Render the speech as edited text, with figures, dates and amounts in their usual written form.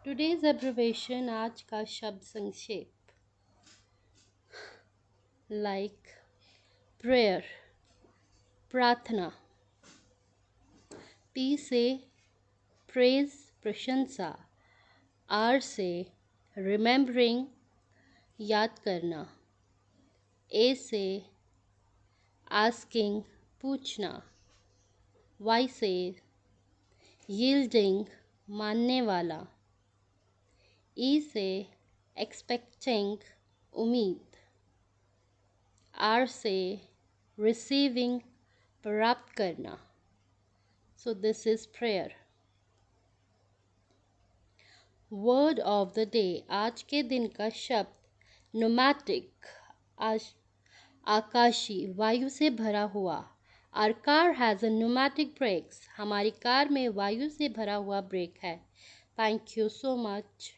Today's abbreviation, आज का शब्द संक्षेप, लाइक प्रेयर, प्रार्थना। पी से प्रेज, प्रशंसा। आर से रिमेम्बरिंग, याद करना। ए से आस्किंग, पूछना। वाई से यील्डिंग, मानने वाला। ई से एक्सपेक्टिंग, उम्मीद। आर से रिसीविंग, प्राप्त करना। So this is prayer. Word of the day, आज के दिन का शब्द न्यूमैटिक, आकाशी, वायु से भरा हुआ। Our car has a pneumatic brakes, हमारी कार में वायु से भरा हुआ ब्रेक है। Thank you so much.